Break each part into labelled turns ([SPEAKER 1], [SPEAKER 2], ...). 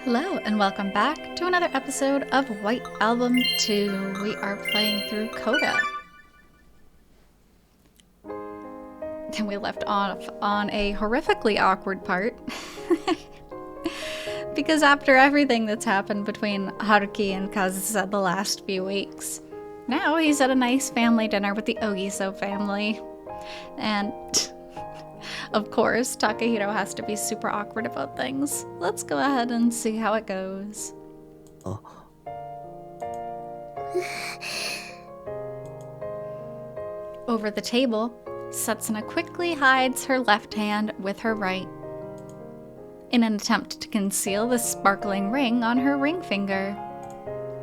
[SPEAKER 1] Hello and welcome back to another episode of White Album 2. We are playing through CODA. And we left off on a horrifically awkward part. Because after everything that's happened between Haruki and Kazusa the last few weeks, now he's at a nice family dinner with the Ogiso family. And of course, Takahiro has to be super awkward about things. Let's go ahead and see how it goes. Over the table, Setsuna quickly hides her left hand with her right in an attempt to conceal the sparkling ring on her ring finger.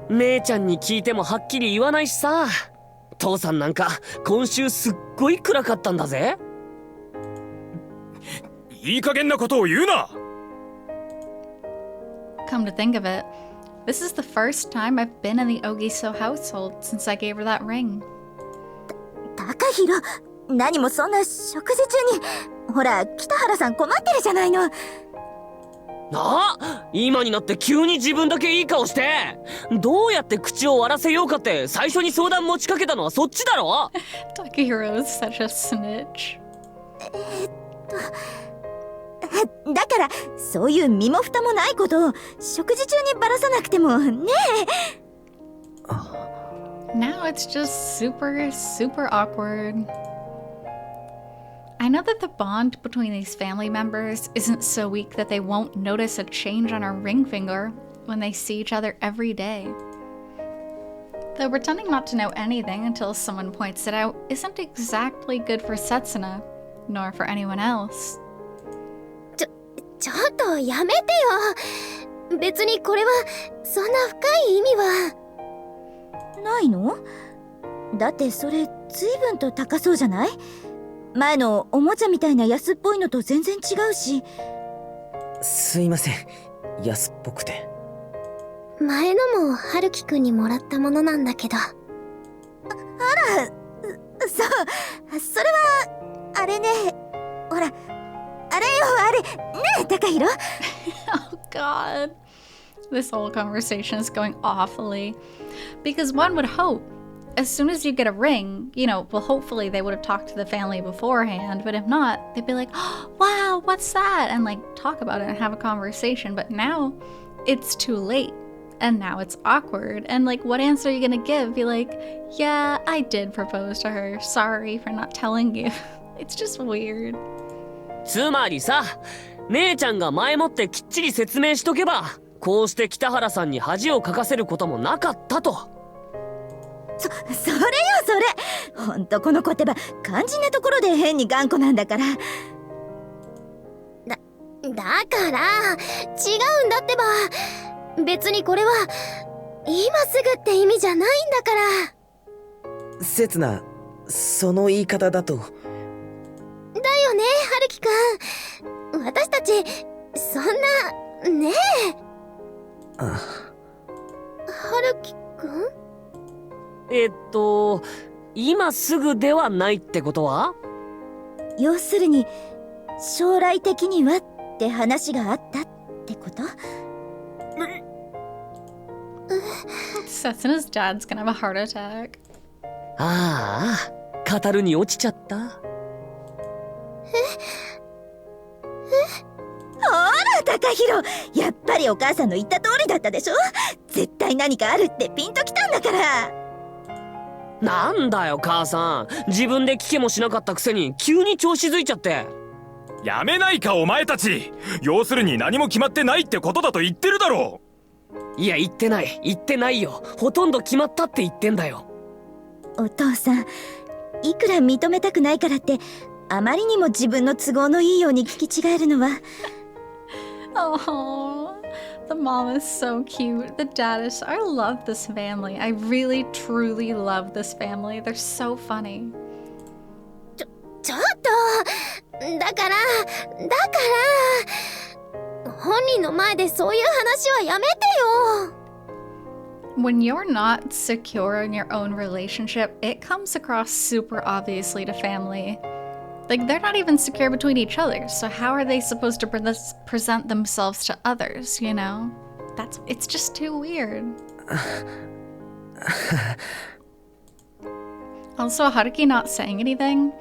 [SPEAKER 2] 姉ちゃんに聞いてもはっきり言わないしさ。父さんなんか今週すっごい暗かったんだぜ。
[SPEAKER 3] いい加減なことを言うな。
[SPEAKER 1] Come to think of it, this is the first time I've been in the Ogiso household since I gave her that ring.
[SPEAKER 4] 高弘、何もそんな食事中に。ほら、北原さん困ってるじゃないの。
[SPEAKER 2] 今になって急に自分だけいい顔して。どうやって口を割らせようかって最初に相談持ちかけたのはそっちだろ。
[SPEAKER 1] Takahiro is such a snitch.
[SPEAKER 4] だからそういう身も蓋もないことを食事中にばらさなくてもねえ。
[SPEAKER 1] Now it's just super awkward. I know that the bond between these family members isn't so weak that they won't notice a change on her ring finger when they see each other every day. Though pretending not to know anything until someone points it out isn't exactly good for Setsuna, nor for anyone else.
[SPEAKER 4] ちょっとやめてよ。別にこれはそんな深い意味はないの？だってそれ随分と高そうじゃない？前のおもちゃみたいな安っぽいのと全然違うし。
[SPEAKER 2] すいません、安っぽくて。
[SPEAKER 4] 前のも春樹くんにもらったものなんだけど。あら、それはあれね。ほら、あれよあれねえ高弘。
[SPEAKER 1] Oh god. This whole conversation is going awfully. Because one would hope, as soon as you get a ring, well, hopefully they would have talked to the family beforehand, but if not, they'd be like, oh, wow, what's that? And talk about it and have a conversation. But now it's too late. And now it's awkward. And what answer are you gonna give? Be like, yeah, I did propose to her. Sorry for not telling you. It's just weird.
[SPEAKER 2] つまりさ、姉ちゃんが前もってきっちり説明しとけば、こうして北原さんに恥をかかせることもなかったと。
[SPEAKER 4] それよそれ。ほんとこの言葉、肝心なところで変に頑固なんだから。だから違うんだってば。別にこれは今すぐって意味じゃないんだから。
[SPEAKER 5] せつな、その言い方だと。
[SPEAKER 4] だよね、春樹くん。私たちそんなねえ。
[SPEAKER 5] あ、
[SPEAKER 4] 春樹くん？
[SPEAKER 2] 今すぐではないってことは？
[SPEAKER 4] 要するに将来的にはって話があったってこと？
[SPEAKER 1] Setsuna's dad's gonna have a heart attack.
[SPEAKER 2] ああ、語るに落ちちゃった。
[SPEAKER 4] ほら高弘、やっぱりお母さんの言った通りだったでしょ。絶対何かあるってピンときたんだから。
[SPEAKER 2] なんだよ母さん、自分で聞けもしなかったくせに急に調子づいちゃって。
[SPEAKER 3] やめないかお前たち。要するに何も決まってないってことだと言ってるだろう。
[SPEAKER 2] いや言ってないよ。ほとんど決まったって言ってんだよ。
[SPEAKER 4] お父さん、いくら認めたくないからってあまりにも自分の都合のいいように聞き違えるのは。
[SPEAKER 1] Oh, the mom is so cute. The dad is. I love this family. I really, truly love this family. They're so funny.
[SPEAKER 4] ちょっと。だから本人の前でそういう話はやめてよ。
[SPEAKER 1] When you're not secure in your own relationship, it comes across super obviously to family. They're not even secure between each other, so how are they supposed to present themselves to others, It's just too weird. Also, Haruki not saying anything.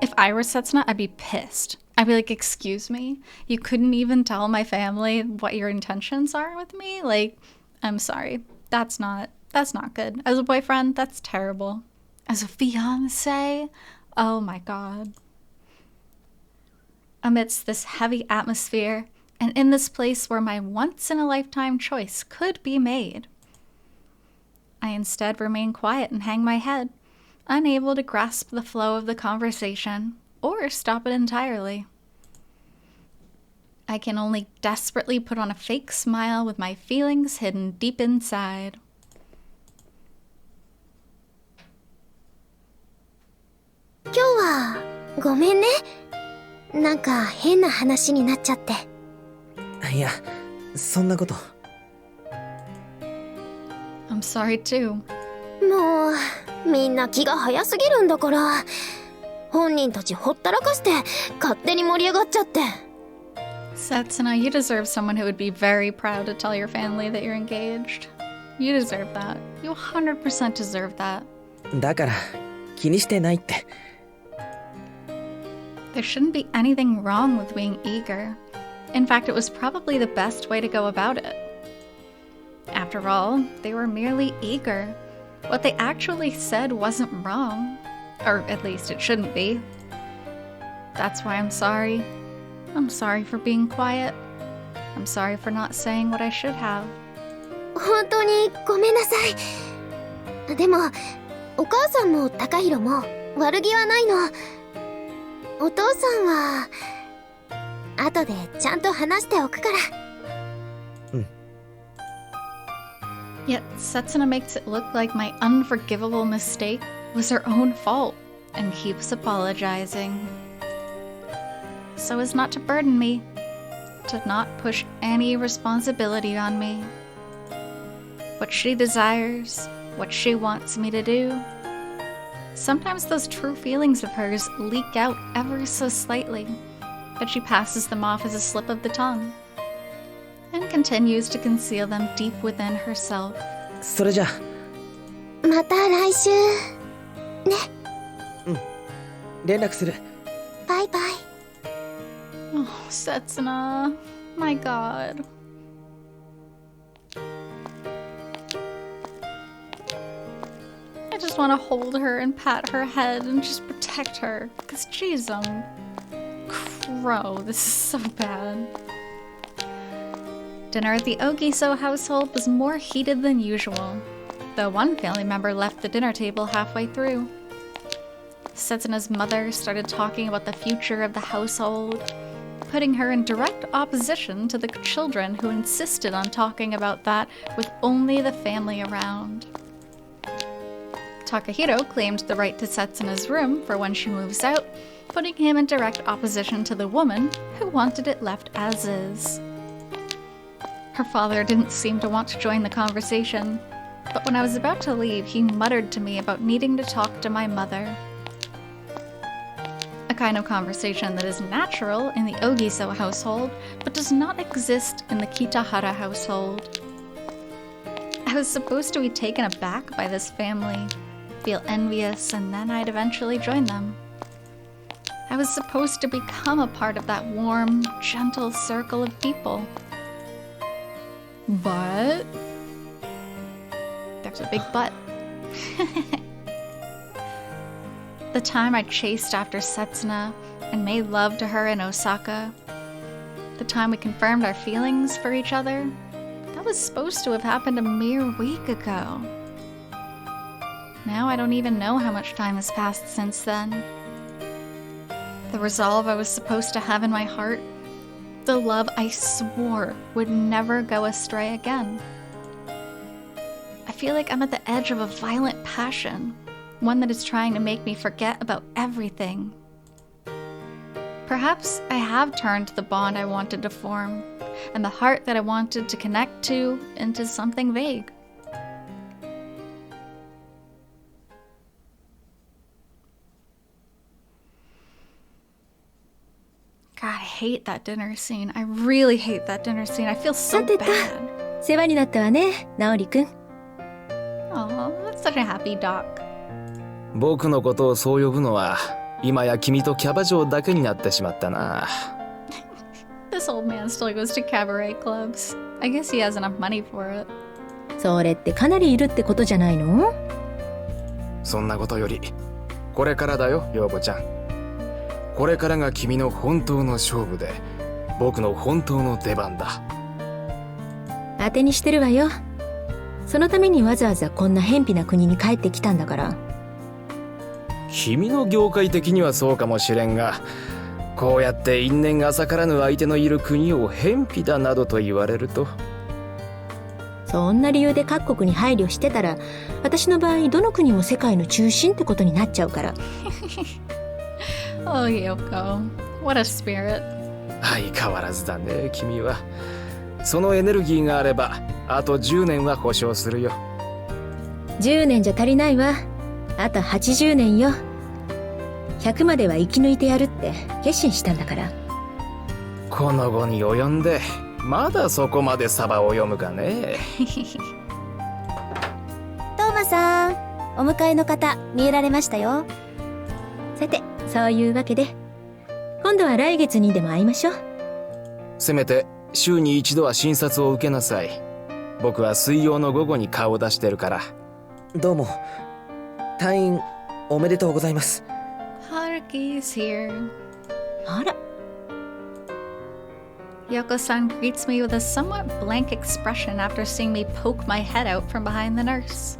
[SPEAKER 1] If I were Setsuna, I'd be pissed. I'd be like, excuse me? You couldn't even tell my family what your intentions are with me? Like, I'm sorry. That's not good. As a boyfriend, that's terrible. As a fiancé, oh my god. Amidst this heavy atmosphere, and in this place where my once-in-a-lifetime choice could be made, I instead remain quiet and hang my head, unable to grasp the flow of the conversation or stop it entirely. I can only desperately put on a fake smile with my feelings hidden deep inside.
[SPEAKER 4] Today, ごめんね。なんか変な話になっちゃって。
[SPEAKER 5] いや、そんなこと。
[SPEAKER 1] I'm sorry too.
[SPEAKER 4] もう、みんな気が早すぎるんだから。本人たちほったらかして勝手に盛り上がっちゃって。
[SPEAKER 1] Setsuna, you deserve someone who would be very proud to tell your family that you're engaged. You deserve that. You 100% deserve that.
[SPEAKER 5] だから気にしてないって。
[SPEAKER 1] There shouldn't be anything wrong with being eager. In fact, it was probably the best way to go about it. After all, they were merely eager. What they actually said wasn't wrong. Or at least it shouldn't be. That's why I'm sorry. I'm sorry for being quiet. I'm sorry for not saying what I should have.
[SPEAKER 4] 本当にごめんなさい。でも、お母さんも高弘も悪気はないの。お父さんは後でちゃんと話しておくから。
[SPEAKER 1] Yet Setsuna makes it look like my unforgivable mistake was her own fault and keeps apologizing. So as not to burden me, to not push any responsibility on me. What she desires, what she wants me to do. Sometimes those true feelings of hers leak out ever so slightly, but she passes them off as a slip of the tongue and continues to conceal them deep within herself.
[SPEAKER 5] それじゃ。
[SPEAKER 4] また来週ね。
[SPEAKER 5] 連絡する。
[SPEAKER 4] バイバイ。
[SPEAKER 1] Oh, Setsuna. My god. I just want to hold her and pat her head and just protect her. Because, geez, crow, this is so bad. Dinner at the Ogiso household was more heated than usual, though one family member left the dinner table halfway through. Setsuna's mother started talking about the future of the household, putting her in direct opposition to the children who insisted on talking about that with only the family around. Takahiro claimed the right to Setsuna's room for when she moves out, putting him in direct opposition to the woman who wanted it left as is. Her father didn't seem to want to join the conversation, but when I was about to leave, he muttered to me about needing to talk to my mother. A kind of conversation that is natural in the Ogiso household, but does not exist in the Kitahara household. I was supposed to be taken aback by this family, feel envious, and then I'd eventually join them. I was supposed to become a part of that warm, gentle circle of people. But there's a big but. The time I chased after Setsuna and made love to her in Osaka, the time we confirmed our feelings for each other, that was supposed to have happened a mere week ago. Now I don't even know how much time has passed since then. The resolve I was supposed to have in my heart, the love I swore would never go astray again. I feel like I'm at the edge of a violent passion, one that is trying to make me forget about everything. Perhaps I have turned the bond I wanted to form, and the heart that I wanted to connect to, into something vague. God, I hate that dinner scene. I really hate that dinner scene. I feel so
[SPEAKER 4] さてと、
[SPEAKER 1] bad.
[SPEAKER 4] 世話になったわね、直りくん。
[SPEAKER 1] Oh, that's such a happy doc.
[SPEAKER 6] 僕のことをそう呼ぶのは今や君とキャバ嬢だけになってしまったな。
[SPEAKER 1] This old man still goes to cabaret clubs. I guess he has enough money for it.
[SPEAKER 4] それってかなりいるってことじゃないの？
[SPEAKER 6] そんなことよりこれからだよ、陽子ちゃん。これからが君の本当の勝負で僕の本当の出番だ。
[SPEAKER 4] 当てにしてるわよ。そのためにわざわざこんな偏僻な国に帰ってきたんだから。
[SPEAKER 6] 君の業界的にはそうかもしれんが、こうやって因縁浅からぬ相手のいる国を偏僻だなどと言われると。
[SPEAKER 4] そんな理由で各国に配慮してたら、私の場合どの国も世界の中心ってことになっちゃうから。
[SPEAKER 1] Oh, Yoko. What a spirit.
[SPEAKER 6] 相変わらずだね、君は。そのエネルギーがあればあと10年は保証するよ。
[SPEAKER 4] 10年じゃ足りないわ。あと80年よ。100までは生き抜いてやるって決心したんだから。
[SPEAKER 6] この後に及んでまだそこまでサバを読むかね。
[SPEAKER 4] トーマさん、お迎えの方見えられましたよ。さて、そういうわけで今度は来月にでも会いましょう。
[SPEAKER 6] せめて週に一度は診察を受けなさい。僕は水曜の午後に顔を出してるから。
[SPEAKER 5] どうも。退院おめでとうございます。
[SPEAKER 1] Haruki's here.
[SPEAKER 4] あら、
[SPEAKER 1] Yoko-san greets me with a somewhat blank expression after seeing me poke my head out from behind the nurse.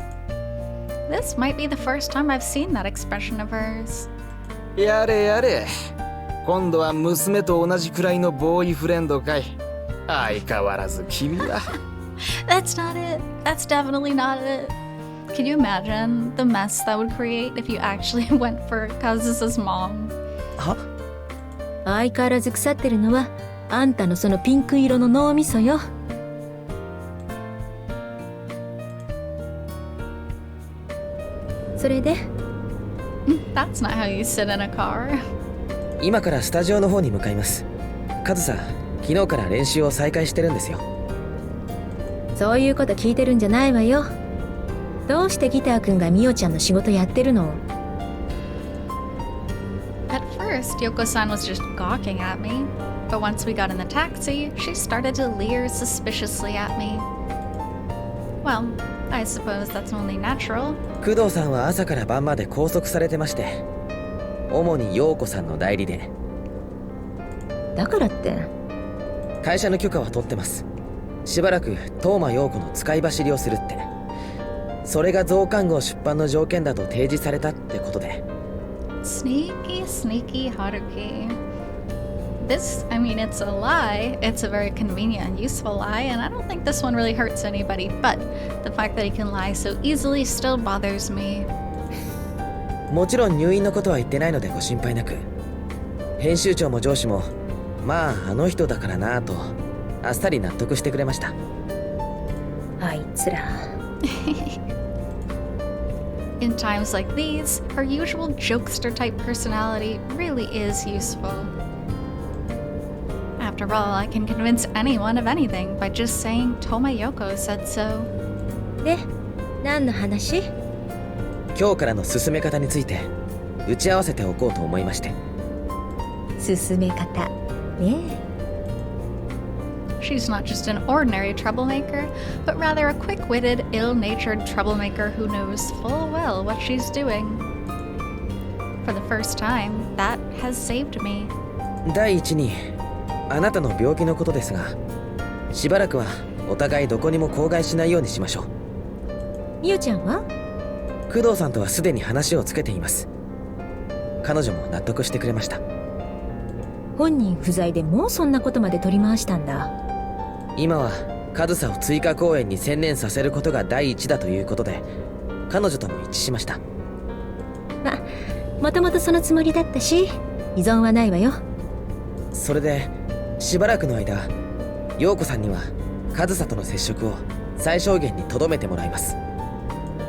[SPEAKER 1] This might be the first time I've seen that expression of hers.
[SPEAKER 6] やれやれ、今度は娘と同じくらいのボーイフレンドかい。相変わらず君は。
[SPEAKER 1] That's not it. That's definitely not it. Can you imagine the mess that would create if you actually went for Kazusa's mom?
[SPEAKER 5] は？
[SPEAKER 4] 相変わらず腐ってるのはあんたのそのピンク色の脳みそよ。それで？
[SPEAKER 1] That's not how you sit in a car.
[SPEAKER 5] 今からスタジオの方に向かいます。カズサ、昨日から練習を再開してるんですよ。
[SPEAKER 4] そういうこと聞いてるんじゃないわよ。どうしてギターくんがミオちゃんの仕事やってるの？
[SPEAKER 1] At first, Yoko-san was just gawking at me, but once we got in the taxi, she started to leer suspiciously at me. Well, I suppose that's only natural.
[SPEAKER 5] 工藤さんは朝から晩まで拘束されてまして、主に陽子さんの代理で。
[SPEAKER 4] だからって
[SPEAKER 5] 会社の許可は取ってます。しばらく東間陽子の使い走りをするって。それが増刊号出版の条件だと提示されたってことで。
[SPEAKER 1] Sneaky, sneaky Haruki. This, I mean, it's a lie. It's a very convenient and useful lie, and I don't think this one really hurts anybody, but the fact that he can lie so easily still bothers me.
[SPEAKER 5] もちろん入院のことは言ってないのでご心配なく。編集長も上司も、まああの人だからなぁとあっさり納得してくれました。
[SPEAKER 4] あいつら。
[SPEAKER 1] In times like these, her usual jokester-type personality really is useful. After all, I can convince anyone of anything by just saying Toma Yoko said so.
[SPEAKER 4] で、何の話？
[SPEAKER 5] 今日からの進め方について打ち合わせておこうと思いまして。
[SPEAKER 4] 進め方ね。
[SPEAKER 1] She's not just an ordinary troublemaker, but rather a quick-witted, ill-natured troublemaker who knows full well what she's doing. For the first time, that has saved me.
[SPEAKER 5] 第一に、あなたの病気のことですが、しばらくはお互いどこにも口外しないようにしましょう。
[SPEAKER 4] ミオちゃんは？
[SPEAKER 5] 工藤さんとはすでに話をつけています。彼女も納得してくれました。
[SPEAKER 4] 本人不在でもうそんなことまで取り回したんだ。
[SPEAKER 5] 今は上総を追加公演に専念させることが第一だということで、彼女とも一致しました。
[SPEAKER 4] もともとそのつもりだったし、依存はないわよ。
[SPEAKER 5] それでしばらくの間、陽子さんには上総との接触を最小限に留めてもらいます。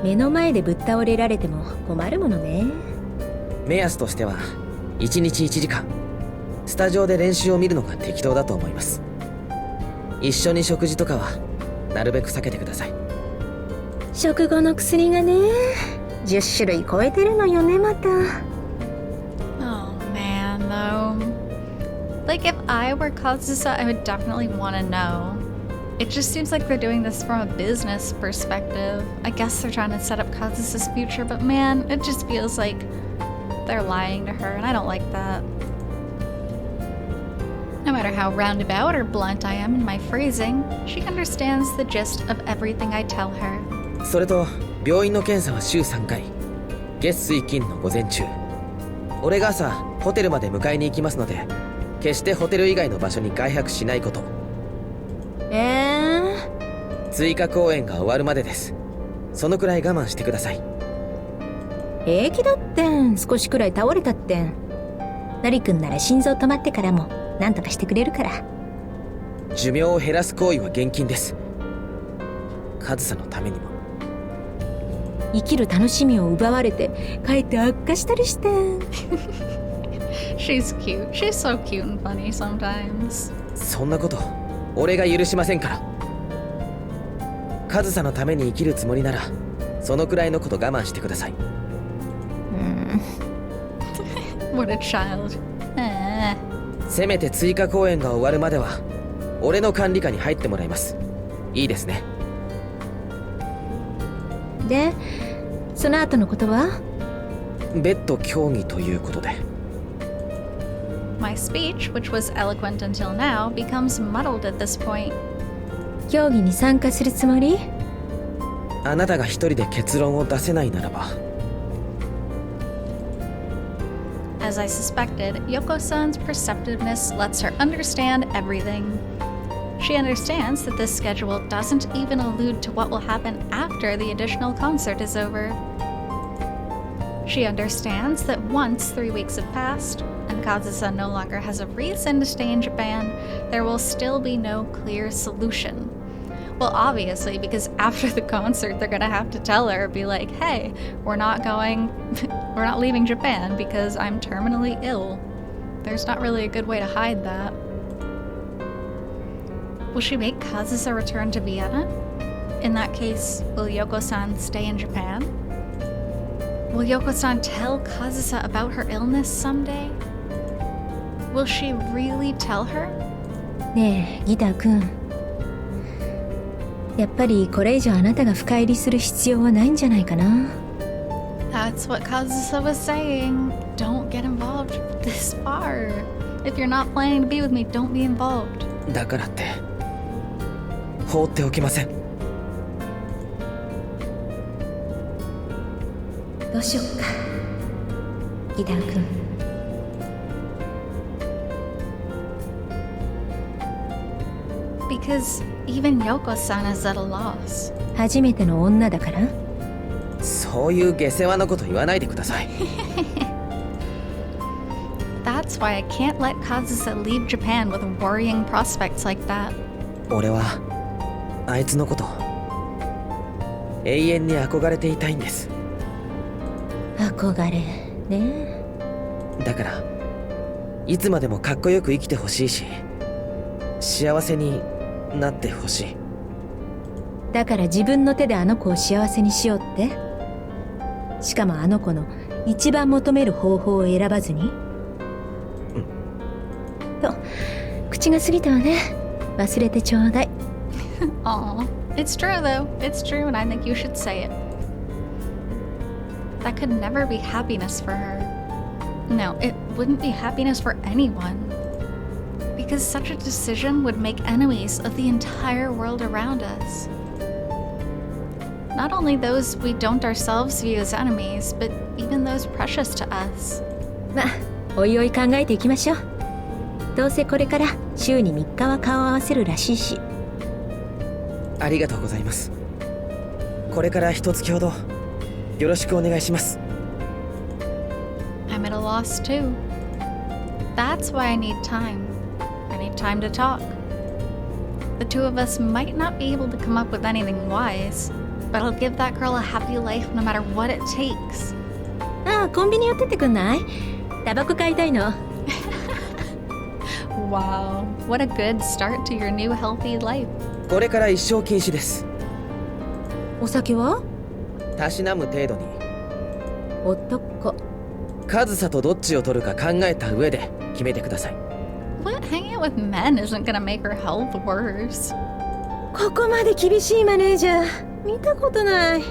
[SPEAKER 4] 目の前でぶっ倒れられても困るものね。
[SPEAKER 5] 目安としては1日1時間スタジオで練習を見るのが適当だと思います。一緒に食事とかはなるべく避けてください。
[SPEAKER 4] 食後の薬がね、10種類超えてるのよね、また。
[SPEAKER 1] Oh man, though. Like, if I were Kazusa, I would definitely want to know. It just seems like they're doing this from a business perspective. I guess they're trying to set up Kazusa's future, but man, it just feels like they're lying to her, and I don't like that. No matter how roundabout or blunt I am in my phrasing, she understands the gist of everything I tell her.
[SPEAKER 5] それと病院の検査は週3回、月水金の午前中。俺が朝ホテルまで迎えに行きますので、決してホテル以外の場所に外泊しないこと。追加公演が終わるまでです。そのくらい我慢してください。
[SPEAKER 4] 平気だってん、少しくらい倒れたってん。のりくんなら心臓止まってからも何とかしてくれるから。
[SPEAKER 5] 寿命を減らす行為は厳禁です。上総のためにも。
[SPEAKER 4] 生きる楽しみを奪われてかえって悪化したりして。
[SPEAKER 1] She's cute. She's so cute and funny sometimes.
[SPEAKER 5] そんなこと俺が許しませんから。上総のために生きるつもりならそのくらいのこと我慢してください。
[SPEAKER 1] What a child.
[SPEAKER 5] せめて追加公演が終わるまでは俺の管理下に入ってもらいます。いいですね。
[SPEAKER 4] で、その後のことは？
[SPEAKER 5] 別途協議ということで。
[SPEAKER 1] My speech, which was eloquent until now, becomes muddled at this point.
[SPEAKER 4] 協議に参加するつもり？
[SPEAKER 5] あなたが一人で結論を出せないならば。
[SPEAKER 1] As I suspected, Yoko-san's perceptiveness lets her understand everything. She understands that this schedule doesn't even allude to what will happen after the additional concert is over. She understands that once 3 weeks have passed, and Kazusa no longer has a reason to stay in Japan, there will still be no clear solution. Well, obviously, because after the concert, they're gonna have to tell her, be like, hey, we're not leaving Japan because I'm terminally ill. There's not really a good way to hide that. Will she make Kazusa return to Vienna? In that case, will Yoko-san stay in Japan? Will Yoko-san tell Kazusa about her illness someday? Will she really tell her?
[SPEAKER 4] ねえ、ギターくん。やっぱりこれ以上あなたが深入りする必要はないんじゃないかな。
[SPEAKER 1] That's what Kazusa was saying. Don't get involved this far. If you're not planning to be with me, don't be involved.
[SPEAKER 5] だからって放っておけません。
[SPEAKER 4] どうしよっか、ギターくん。
[SPEAKER 1] Because even Yoko-san is at a loss.
[SPEAKER 4] 初めての女だから？
[SPEAKER 5] そういう下世話なこと言わないでください。
[SPEAKER 1] That's why I can't let Kazusa leave Japan with worrying prospects like that.
[SPEAKER 5] 俺はあいつのこと永遠に憧れていたいんです。
[SPEAKER 4] 憧れね。
[SPEAKER 5] だからいつまでもかっこよく生きてほしいし、幸せになってほしい。
[SPEAKER 4] だから自分の手であの子を幸せにしようって？しかもあの子の一番求める方法を選ばずに？と、口が過ぎたわね。忘れてちょうだい。
[SPEAKER 1] Aw, it's true though. It's true, and I think you should say it. That could never be happiness for her. No, it wouldn't be happiness for anyone. Because such a decision would make enemies of the entire world around us. Not only those we don't ourselves view as enemies, but even those precious to us.
[SPEAKER 4] まあ、おいおい考えていきましょう。どうせこれから週に3日は顔を合わせるらしいし。
[SPEAKER 5] ありがとうございます。これから一月ほどよろしくお願いします。
[SPEAKER 1] I'm at a loss too. That's why I need time. I need time to talk. The two of us might not be able to come up with anything wise, but I'll give that girl a happy life no matter what it takes.
[SPEAKER 4] ああ、コンビニ寄ってってくんない？タバコ買いたいの。
[SPEAKER 1] Wow, what a good start to your new healthy life.
[SPEAKER 5] これから一生禁止です。
[SPEAKER 7] お酒は
[SPEAKER 5] たしなむ程度に。
[SPEAKER 7] 男。
[SPEAKER 5] カズサとどっちを取るか考えた上で決めてください。
[SPEAKER 1] What? Hanging out with men isn't gonna make her health worse.
[SPEAKER 7] ここまで厳しいマネージャー見たことない。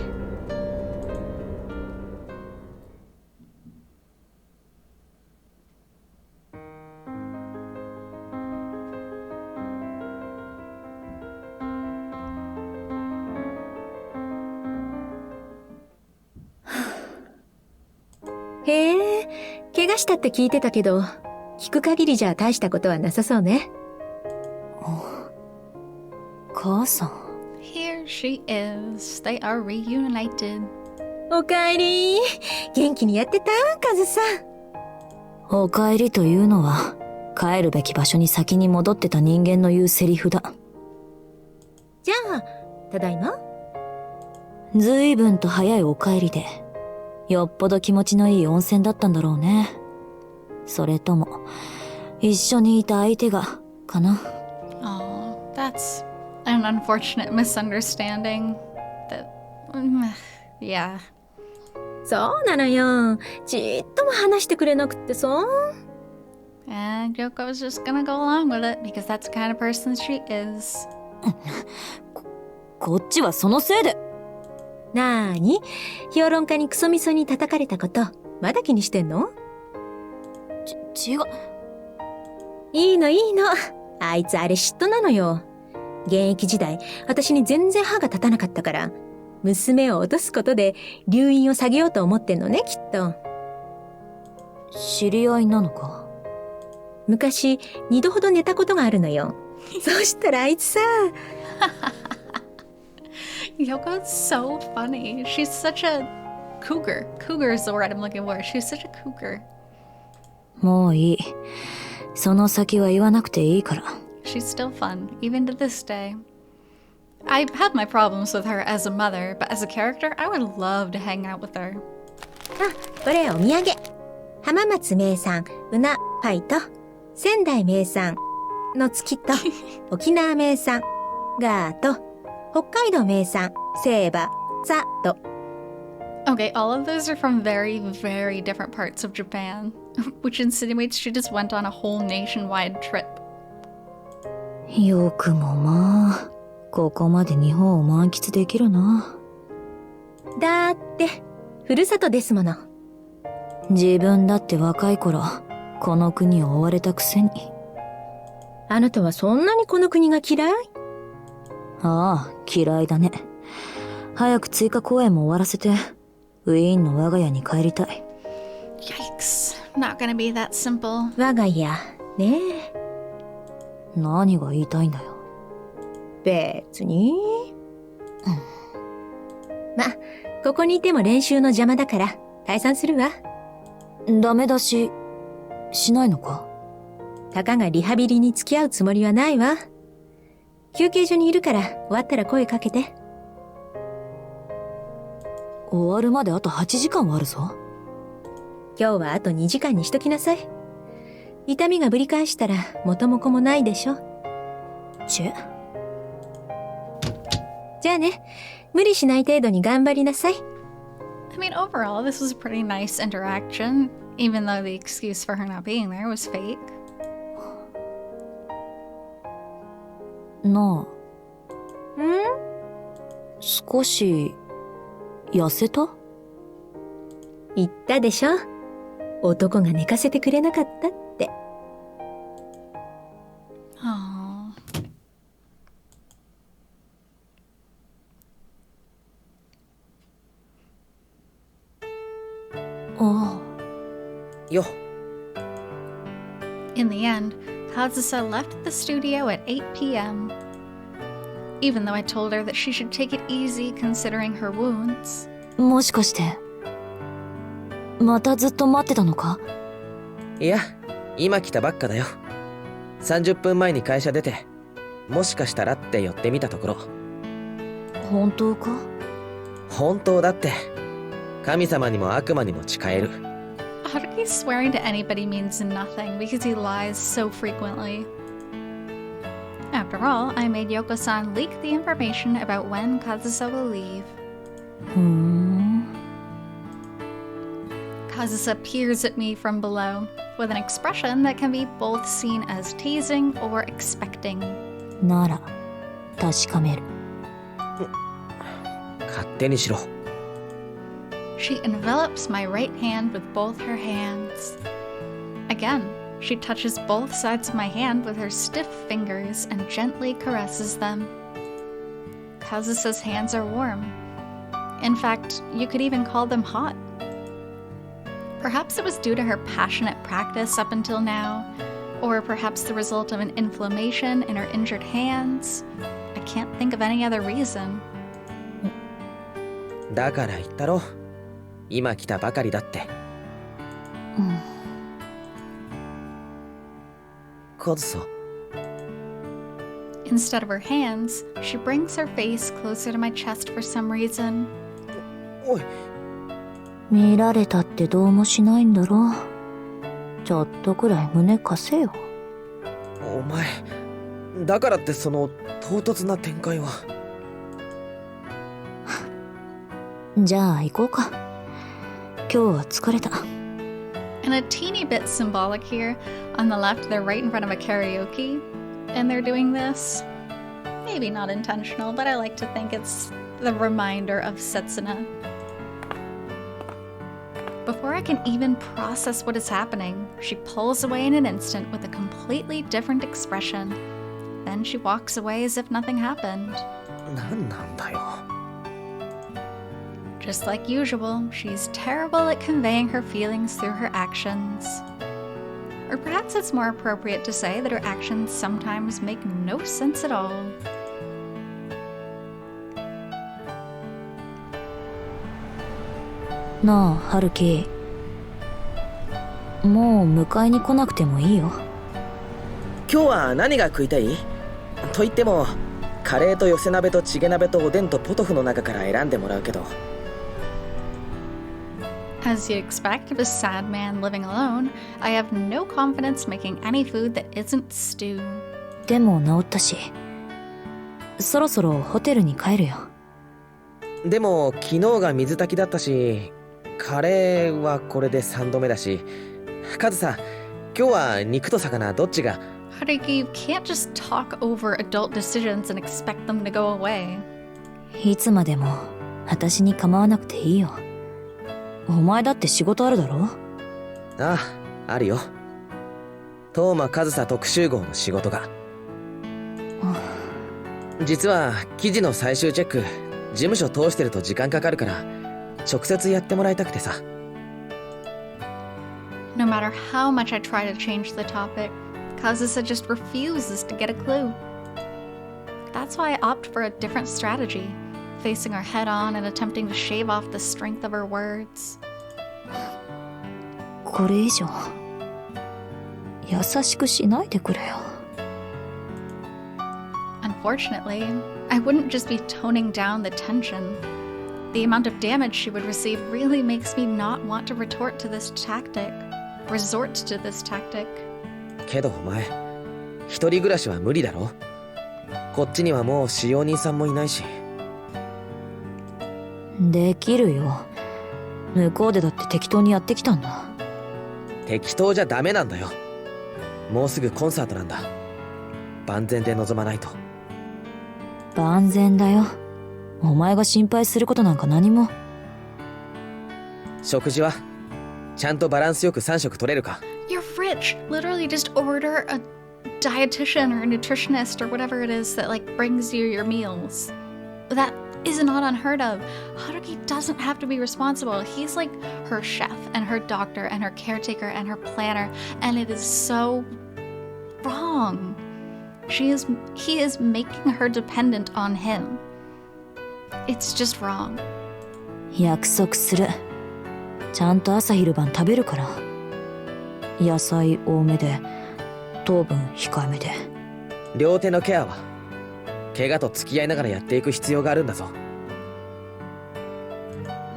[SPEAKER 7] へえ、怪我したって聞いてたけど、聞く限りじゃ大したことはなさそうね。
[SPEAKER 8] 母さん。
[SPEAKER 1] Here she is. They are reunited.
[SPEAKER 7] おかえり。元気にやってたカズさん。
[SPEAKER 8] おかえりというのは、帰るべき場所に先に戻ってた人間の言うセリフだ。
[SPEAKER 7] じゃあ、ただいま。
[SPEAKER 8] ずいぶんと早いお帰りで、よっぽど気持ちのいい温泉だったんだろうね。それとも、一緒にいた相手が、かな。
[SPEAKER 1] Oh, that's an unfortunate misunderstanding. That, yeah.
[SPEAKER 7] そうなのよ。ちっとも話してくれなくってさ。
[SPEAKER 1] And Yoko was just gonna go along with it because that's the kind of person she is.
[SPEAKER 8] こっちはそのせいで。
[SPEAKER 7] なーに？評論家にクソみそに叩かれたこと、まだ気にしてんの？
[SPEAKER 8] 違う。
[SPEAKER 7] いいのいいの。あいつあれ嫉妬なのよ。現役時代、私に全然歯が立たなかったから、娘を落とすことで留飲を下げようと思ってんのね、きっと。
[SPEAKER 8] 知り合いなのか？
[SPEAKER 7] 昔、2度ほど寝たことがあるのよ。そしたらあいつさ。
[SPEAKER 1] Yoko's so funny. She's such a cougar. Cougar is the word I'm looking for. She's such a cougar.
[SPEAKER 8] もういい。その先は言わなくていいから。
[SPEAKER 1] She's still fun, even to this day. I have my problems with her as a mother, but as a character, I would love to hang out with her.
[SPEAKER 7] あ、これお土産。浜松名産、うなパイと、仙台名産の月と、沖縄名産、ガーと、北海道名産、セーバ、ザと。
[SPEAKER 1] Okay, all of those are from very, very different parts of Japan, which insinuates she just went on a whole nationwide trip.
[SPEAKER 8] よくもまあ、ここまで日本を満喫できるな。
[SPEAKER 7] だって、ふるさとですもの。
[SPEAKER 8] 自分だって若い頃、この国を追われたくせに。
[SPEAKER 7] あなたはそんなにこの国が嫌い？
[SPEAKER 8] ああ、嫌いだね。早く追加公演も終わらせて、ウィーンの我が家に帰りたい。
[SPEAKER 1] Yikes. Not gonna be that simple.
[SPEAKER 7] 我が家、ねえ。
[SPEAKER 8] 何が言いたいんだよ。
[SPEAKER 7] 別に。ま、ここにいても練習の邪魔だから、退散するわ。
[SPEAKER 8] ダメ出し、しないのか？
[SPEAKER 7] たかがリハビリに付き合うつもりはないわ。休憩所にいるから終わったら声かけて。
[SPEAKER 8] 終わるまであと8時間はあるぞ。
[SPEAKER 7] 今日はあと2時間にしときなさい。痛みがぶり返したら元も子もないでしょ。じゃあね、無理しない程度に頑張りなさい。
[SPEAKER 1] I mean, overall, this was a pretty nice interaction, even though the excuse for her not being there was fake.
[SPEAKER 8] なあ。少し、痩せた？
[SPEAKER 7] 言ったでしょ。男が寝かせてくれなかったって。
[SPEAKER 1] Aww.
[SPEAKER 8] Oh.
[SPEAKER 5] よ。
[SPEAKER 1] In the end, Kazusa left the studio at 8 p.m. Even though I told her that she should take it easy considering her wounds.
[SPEAKER 8] もしかして、またずっと待ってたのか？
[SPEAKER 5] いや、今来たばっかだよ。30分前に会社出て、もしかしたらって寄ってみたところ。
[SPEAKER 8] 本当か？
[SPEAKER 5] 本当だって。神様にも悪魔にも誓える。
[SPEAKER 1] Haruki swearing to anybody means nothing because he lies so frequently. After all, I made Yoko-san leak the information about when Kazusa will leave. Kazusa peers at me from below, with an expression that can be both seen as teasing or expecting.
[SPEAKER 8] なら、確かめる。
[SPEAKER 5] 勝手にしろ。
[SPEAKER 1] She envelops my right hand with both her hands. Again, she touches both sides of my hand with her stiff fingers and gently caresses them. Kazusa's hands are warm. In fact, you could even call them hot. Perhaps it was due to her passionate practice up until now, or perhaps the result of an inflammation in her injured hands. I can't think of any other reason.
[SPEAKER 5] だから言ったろ。今来たばかりだって。カズサ。
[SPEAKER 1] Instead of her hands, she brings her face closer to my chest for some reason.
[SPEAKER 5] おい。
[SPEAKER 8] 見られたってどうもしないんだろ。ちょっとくらい胸貸せよ。
[SPEAKER 5] お前、だからってその唐突な展開は。
[SPEAKER 8] じゃあ行こうか。今日は疲れた。
[SPEAKER 1] And a teeny bit symbolic here. On the left, they're right in front of a karaoke, and they're doing this. Maybe not intentional, but I like to think it's the reminder of Setsuna. Before I can even process what is happening, she pulls away in an instant with a completely different expression. Then she walks away as if nothing happened.
[SPEAKER 5] なんなんだよ。
[SPEAKER 1] Just like usual, she's terrible at conveying her feelings through her actions. Or perhaps it's more appropriate to say that her actions sometimes make no sense at all.
[SPEAKER 8] なあ、ハルキ。もう迎えに来なくてもいいよ。
[SPEAKER 5] 今日は何が食いたい？と言っても、カレーと寄せ鍋とチゲ鍋とおでんとポトフの中から選んでもらうけど。
[SPEAKER 1] As you'd expect of a sad man living alone, I have no confidence making any food that isn't stew.
[SPEAKER 8] でも治ったし、そろそろホテルに帰るよ。
[SPEAKER 5] でも昨日が水炊きだったし、カレーはこれで3度目だし、カズさ、今日は肉と魚どっちが？
[SPEAKER 1] Haruki, you can't just talk over adult decisions and expect them to go away.
[SPEAKER 8] いつまでも私に構わなくていいよ。お前だって仕事あるだろ？
[SPEAKER 5] ああ、あるよ。トーマカズサ特集号の仕事が。実は記事の最終チェック、事務所通してると時間かかるから、直接やってもらいたくてさ。
[SPEAKER 1] No matter how much I try to change the topic, Kazusa just refuses to get a clue. That's why I opt for a different strategy, facing her head on and attempting to shave off the strength of her words.
[SPEAKER 8] これ以上優しくしないでくれよ。
[SPEAKER 1] Unfortunately, I wouldn't just be toning down the tension. The amount of damage she would receive really makes me not want to resort to this tactic.
[SPEAKER 5] けどお前、一人暮らしは無理だろ？こっちにはもう使用人さんもいないし。
[SPEAKER 8] できるよ。向こうでだって適当にやってきたんだ。
[SPEAKER 5] 適当じゃダメなんだよ。もうすぐコンサートなんだ。万全で臨まないと。
[SPEAKER 8] 万全だよ。お前が心配することなんか何も。
[SPEAKER 5] 食事はちゃんとバランスよく3食取れるか？
[SPEAKER 1] You're rich. Literally just order a dietitian or a nutritionist or whatever it is that like brings you your meals. That is not unheard of. Haruki doesn't have to be responsible. He's like her chef and her doctor and her caretaker and her planner, and it is so wrong. He is making her dependent on him. It's just wrong.
[SPEAKER 8] 約束する。ちゃんと朝昼晩食べるから。野菜多めで、糖分控えめで。
[SPEAKER 5] 両手のケアは怪我と付き合いながらやっていく必要があるんだぞ。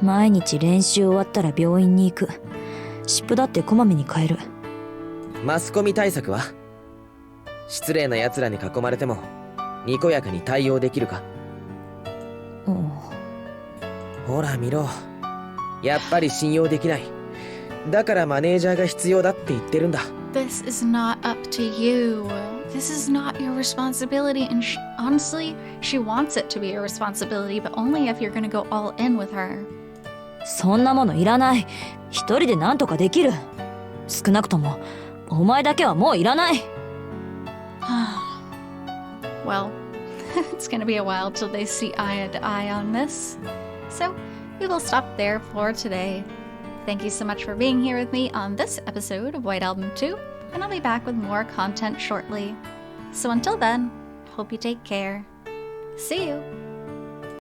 [SPEAKER 8] 毎日練習終わったら病院に行く。湿布だってこまめに変える。
[SPEAKER 5] マスコミ対策は？失礼な奴らに囲まれてもにこやかに対応できるか？ほら見ろ。やっぱり信用できない。だからマネージャーが必要だって言ってるんだ。
[SPEAKER 1] This is not up to you. This is not your responsibility, and honestly, she wants it to be your responsibility, but only if you're gonna go all in with her.
[SPEAKER 8] そんなものいらない。一人で何とかできる。少なくともお前だけはもういらない。
[SPEAKER 1] Well, it's gonna be a while till they see eye to eye on this. So, we will stop there for today. Thank you so much for being here with me on this episode of White Album 2, and I'll be back with more content shortly. So until then, hope you take care. See you!